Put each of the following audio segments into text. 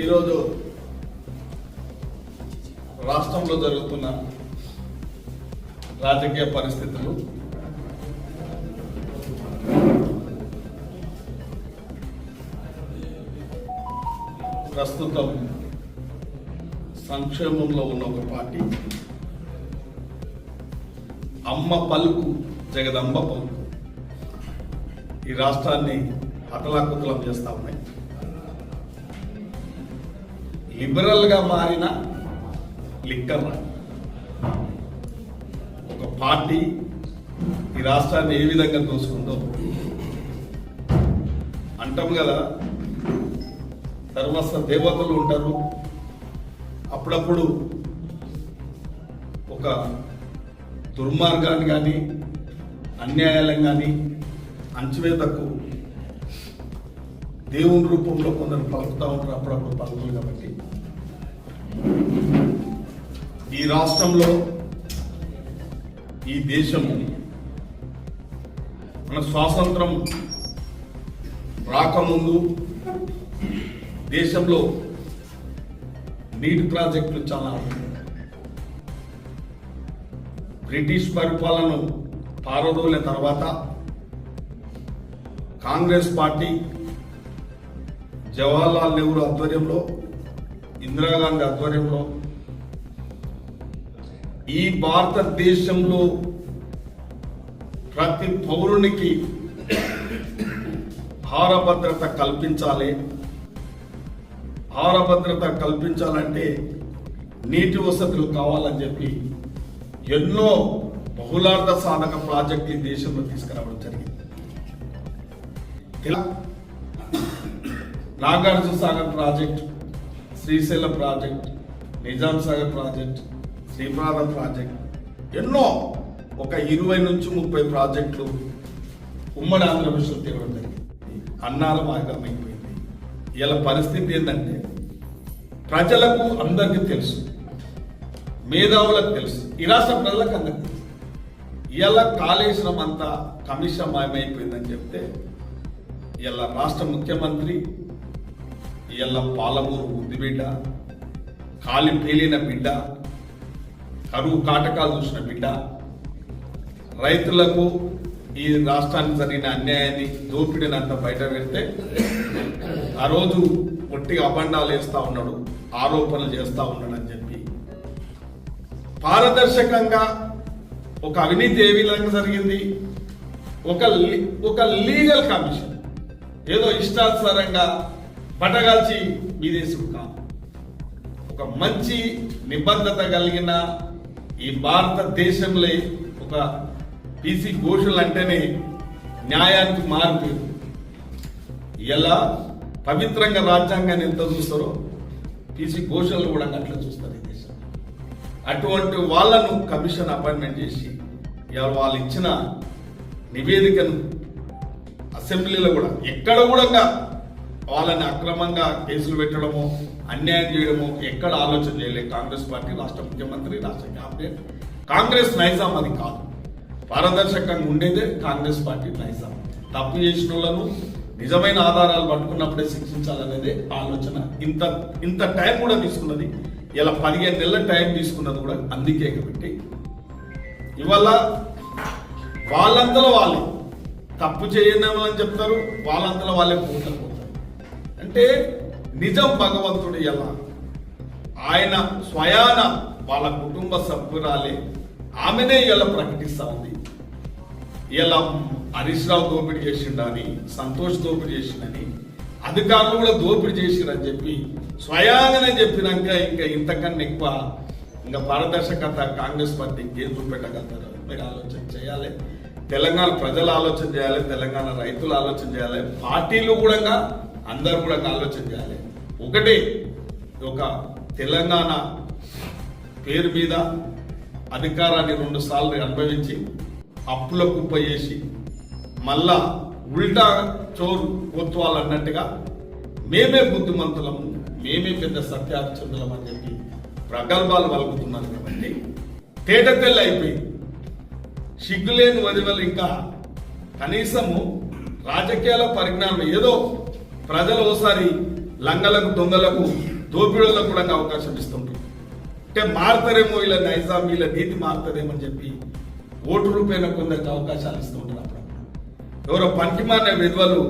ఈరోజు రాష్ట్రంలో జరుగుతున్న రాజకీయ పరిస్థితులు ప్రస్తుతం సంక్షేమంలో ఉన్న ఒక పార్టీ అమ్మ పలుకు జగదంబ పలుకు ఈ రాష్ట్రాన్ని అతలాకుతలం చేస్తా ఉన్నాయి. లిబరల్గా మారిన లిక్కర్ ఒక పార్టీ ఈ రాష్ట్రాన్ని ఏ విధంగా దోసుకుందో అంటాం కదా. సర్వస్వ దేవతలు ఉంటారు, అప్పుడప్పుడు ఒక దుర్మార్గాన్ని కానీ అన్యాయాలను కానీ అంచువేతకు దేవుని రూపంలో కొందరు పలుకుతూ ఉంటారు, అప్పుడప్పుడు పలుకులు. కాబట్టి ఈ రాష్ట్రంలో ఈ దేశం మన స్వాతంత్రం రాకముందు దేశంలో నీటి ప్రాజెక్టులు చాలా బ్రిటిష్ పరిపాలన పారదోలిన తర్వాత కాంగ్రెస్ పార్టీ జవహర్లాల్ నెహ్రూ ఆధ్వర్యంలో, ఇందిరాగాంధీ ఆధ్వర్యంలో ఈ భారతదేశంలో ప్రతి పౌరునికి ఆహార భద్రత కల్పించాలి. ఆహార భద్రత కల్పించాలంటే నీటి వసతులు కావాలని చెప్పి ఎన్నో బహుళార్థ సాధక ప్రాజెక్టులు ఈ దేశంలో తీసుకురావడం జరిగింది. Nagarjuna Sagar project, Srisailam project, Nizam Sagar project, Sripada project, ఎన్నో ఒక 20 నుంచి 30 ప్రాజెక్టులు ఉమ్మడి ఆంధ్రప్రదేశ్లో తేవడం జరిగింది. అన్నాల మార్గం అయిపోయింది. ఇలా పరిస్థితి ఏంటంటే ప్రజలకు అందరికీ తెలుసు, మేధావులకు తెలుసు, ఈ రాష్ట్ర ప్రజలకు అందరికీ తెలుసు. ఇలా కాళేశ్వరం అంతా కమిషన్ మాయమైపోయిందని చెప్తే ఇలా రాష్ట్ర ముఖ్యమంత్రి, ఇలా పాలమూరు బుద్ధిబిడ్డ, కాలి పేలిన బిడ్డ, కరువు కాటకాలు చూసిన బిడ్డ, రైతులకు ఈ రాష్ట్రానికి జరిగిన అన్యాయాన్ని, దోపిడీని అంతా బయట పెడితే ఆ రోజు ఒట్టిగా అబండాలు వేస్తా ఉన్నాడు, ఆరోపణలు చేస్తా ఉన్నాడు అని చెప్పి పారదర్శకంగా ఒక అవినీతి ఏ విధంగా జరిగింది, ఒక లీగల్ కమిషన్ ఏదో ఇష్టానుసారంగా పటగాల్చి మీదేశం కాదు, ఒక మంచి నిబద్ధత కలిగిన ఈ భారతదేశంలో ఒక పీసీ ఘోషులు అంటేనే న్యాయానికి మారిపోయింది. ఇలా పవిత్రంగా రాజ్యాంగాన్ని ఎంత చూస్తారో పీసీ ఘోషులు కూడా అట్లా చూస్తారు ఈ దేశం. అటువంటి వాళ్ళను కమిషన్ అపాయింట్మెంట్ చేసి ఇవాళ వాళ్ళు ఇచ్చిన నివేదికను అసెంబ్లీలో కూడా ఎక్కడ కూడా వాళ్ళని అక్రమంగా కేసులు పెట్టడమో, అన్యాయం చేయడమో ఎక్కడ ఆలోచన చేయలేదు కాంగ్రెస్ పార్టీ, రాష్ట్ర ముఖ్యమంత్రి, రాష్ట్ర క్యాబినెట్. కాంగ్రెస్ నైజాం అది కాదు, పారదర్శకంగా ఉండేదే కాంగ్రెస్ పార్టీ నైజాం. తప్పు చేసిన వాళ్ళను నిజమైన ఆధారాలు పట్టుకున్నప్పుడే శిక్షించాలనేదే ఆలోచన. ఇంత టైం కూడా తీసుకున్నది, ఇలా 15 నెలల టైం తీసుకున్నది కూడా అందుకే. కాబట్టి ఇవాళ వాళ్ళంతలో వాళ్ళే తప్పు చేయని చెప్తారు, వాళ్ళంతలో వాళ్ళే పోతారు. అంటే నిజం భగవంతుడు ఎలా ఆయన స్వయాన వాళ్ళ కుటుంబ సభ్యురాలే ఆమెనే ఇలా ప్రకటిస్తా ఉంది. ఇలా హరీష్ రావు దోపిడీ చేసిండని, సంతోష్ దోపిడీ చేసిండని, అధికారులు కూడా దోపిడీ చేసిరని చెప్పి స్వయంగానే చెప్పినాక ఇంకా ఇంతకన్నా ఎక్కువ ఇంకా పారదర్శకత కాంగ్రెస్ పార్టీకి ఏం చూపెట్టగలుగుతారు? మీరు ఆలోచన చేయాలి, తెలంగాణ ప్రజలు ఆలోచన చేయాలి, తెలంగాణ రైతులు ఆలోచన చేయాలి, పార్టీలు కూడా అందరూ కూడా ఆలోచన చేయాలి. ఒకటే, ఒక తెలంగాణ పేరు మీద అధికారాన్ని 2 సార్లు అనుభవించి అప్పుల కుప్ప చేసి మళ్ళా ఉల్టా చోరు కోత్వాలు అన్నట్టుగా మేమే బుద్ధిమంతులము, మేమే పెద్ద సత్యాచందులం అని చెప్పి ప్రగల్భాలు వలుకుతున్నారు. కాబట్టి తేట తెల్ల అయిపోయింది. సిగ్గులేని వదివలు ఇంకా కనీసము రాజకీయాల పరిజ్ఞానం ఏదో ప్రజలు ఒకసారి లంగలకు దొంగలకు దోపిడీలకు కూడా అవకాశం ఇస్తుంటారు. అంటే మారుతారేమో ఇలా నైజాం వీళ్ళ నీతి మారుతారేమో అని చెప్పి ఓటు రూపేణ కొందరికి అవకాశాలు ఇస్తూ ఉంటారు. అప్పుడప్పుడు ఎవరో పనికిమాలిన విధవలు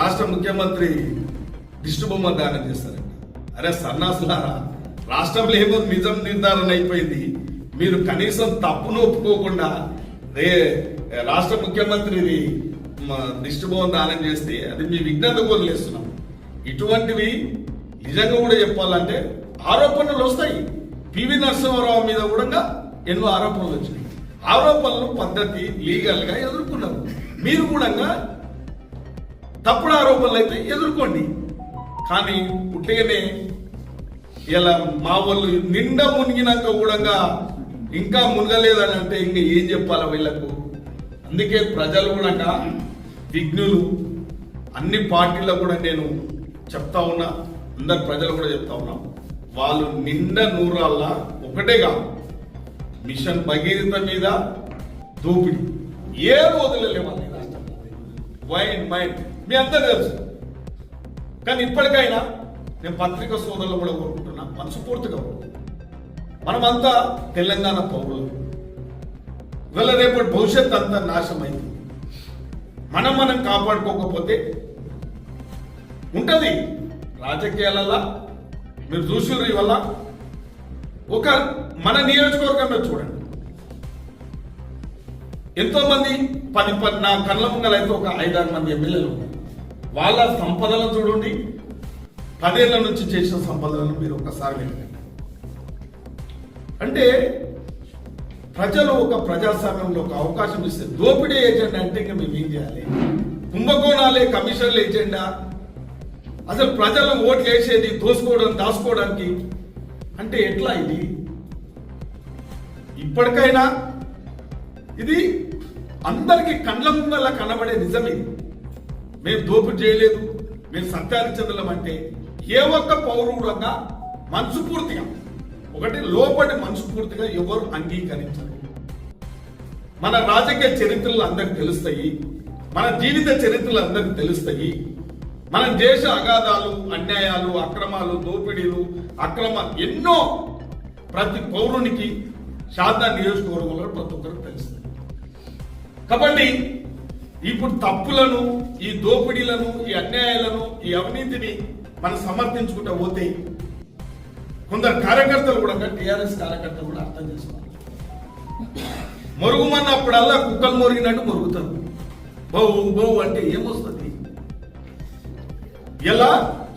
రాష్ట్ర ముఖ్యమంత్రి దిష్టిబొమ్మ దానం చేస్తారండి. అరే సన్నాసులారా, రాష్ట్రంలో ఏమో నిజం నిర్ధారణ అయిపోయింది, మీరు కనీసం తప్పును ఒప్పుకోకుండా రాష్ట్ర ముఖ్యమంత్రిని దిష్టిబొమ్మ దానం చేస్తే అది మీ విజ్ఞత వదిలేస్తున్నాం. ఇటువంటివి నిజంగా కూడా చెప్పాలంటే ఆరోపణలు వస్తాయి. పివి నరసింహారావు మీద కూడా ఎన్నో ఆరోపణలు వచ్చినాయి. ఆరోపణలు పద్ధతి లీగల్ గా ఎదుర్కొన్నారు. మీరు కూడా తప్పుడు ఆరోపణలు అయితే ఎదుర్కోండి. కానీ పుట్టిగానే ఇలా మా వాళ్ళు నిండా మునిగినాక కూడా ఇంకా మునగలేదని అంటే ఇంకా ఏం చెప్పాలా వీళ్ళకు? అందుకే ప్రజలు కూడా విఘ్నులు. అన్ని పార్టీల్లో కూడా నేను చెప్తా ఉన్నా, అందరు ప్రజలు కూడా చెప్తా ఉన్నా, వాళ్ళు నిండా నూరాల్లా ఒకటే కాదు, మిషన్ భగీరథ మీద దోపిడీ ఏ వదిలే వాళ్ళు రాష్ట్రంలో. వైన్ మైండ్ మీ అంతా తెలుసు. కానీ ఇప్పటికైనా నేను పత్రిక సోదరులు కూడా కోరుకుంటున్నా, మనస్ఫూర్తిగా మనమంతా తెలంగాణ పౌరులు. ఇవాళ రేపటి భవిష్యత్ అంతా నాశనమైంది. మనం కాపాడుకోకపోతే ఉంటది. రాజకీయాలలో మీరు చూసిర్రు ఇవాళ ఒక మన నియోజకవర్గంలో చూడండి, ఎంతో మంది నా కళ్ళ ముంగలైతే ఒక 5-6 మంది ఎమ్మెల్యేలు ఉన్నారు. వాళ్ళ సంపదలను చూడండి, 10 ఏళ్ల నుంచి చేసిన సంపదలను మీరు ఒక్కసారి వినండి. అంటే ప్రజలు ఒక ప్రజాస్వామ్యంలో ఒక అవకాశం ఇస్తే దోపిడీ ఏజెండా అంటే ఇంకా మేము ఏం చేయాలి? కుంభకోణాలే కమిషన్లు ఏజెండా? అసలు ప్రజలు ఓట్లు వేసేది దాచుకోవడానికి అంటే ఎట్లా? ఇది ఇప్పటికైనా ఇది అందరికీ కండ్ల ముంగలా కనబడే నిజమే. మేము దోపిడీ చేయలేదు, మేము సత్యారిచంద్రులం అంటే ఏ ఒక్క పౌరుడుగా మనస్ఫూర్తిగా ఒకటి లోపటి మనస్ఫూర్తిగా ఎవరు అంగీకరించరు. మన రాజకీయ చరిత్రలు అందరికి తెలుస్తాయి, మన జీవిత చరిత్రలు అందరికి తెలుస్తాయి. మనం దేశ అగాధాలు, అన్యాయాలు, అక్రమాలు, దోపిడీలు, ఎన్నో ప్రతి పౌరునికి శారదా నియోజకవర్గంలో ప్రతి ఒక్కరికి తెలుస్తుంది. కాబట్టి ఇప్పుడు తప్పులను, ఈ దోపిడీలను, ఈ అన్యాయాలను, ఈ అవినీతిని మనం సమర్థించుకుంటూ పోతే కొందరు కార్యకర్తలు కూడా, టీఆర్ఎస్ కార్యకర్తలు కూడా అర్థం చేసుకోవాలి. మొరుగుమన్నప్పుడల్లా కుక్కలు మొరిగినట్టు మొరుగుతారు. బౌ అంటే ఏమొస్తుంది? ఎలా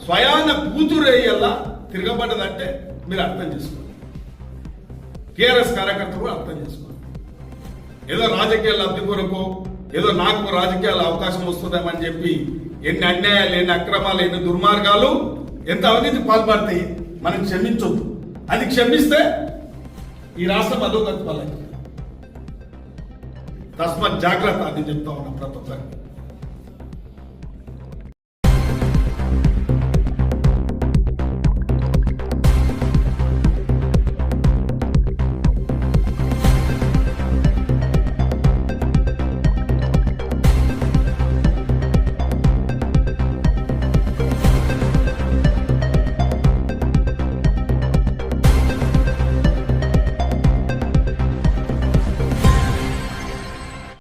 స్వయాన కూతురే ఎలా తిరగబడ్డదంటే మీరు అర్థం చేసుకోవాలి. టీఆర్ఎస్ కార్యకర్తలు కూడా అర్థం చేసుకోవాలి. ఏదో రాజకీయ లబ్ధి కొరకు, ఏదో నాకు రాజకీయాల అవకాశం వస్తుందేమని చెప్పి ఎన్ని అన్యాయాలు, ఎన్ని అక్రమాలు, ఎన్ని దుర్మార్గాలు, ఎంత అవినీతి పాల్పడతాయి మనం క్షమించొద్దు. అది క్షమిస్తే ఈ రాష్ట్రం అధోగతి పాలైంది. తస్మాత్ జాగ్రత్త అని చెప్తా ఉన్నా ప్రతి ఒక్కరికి.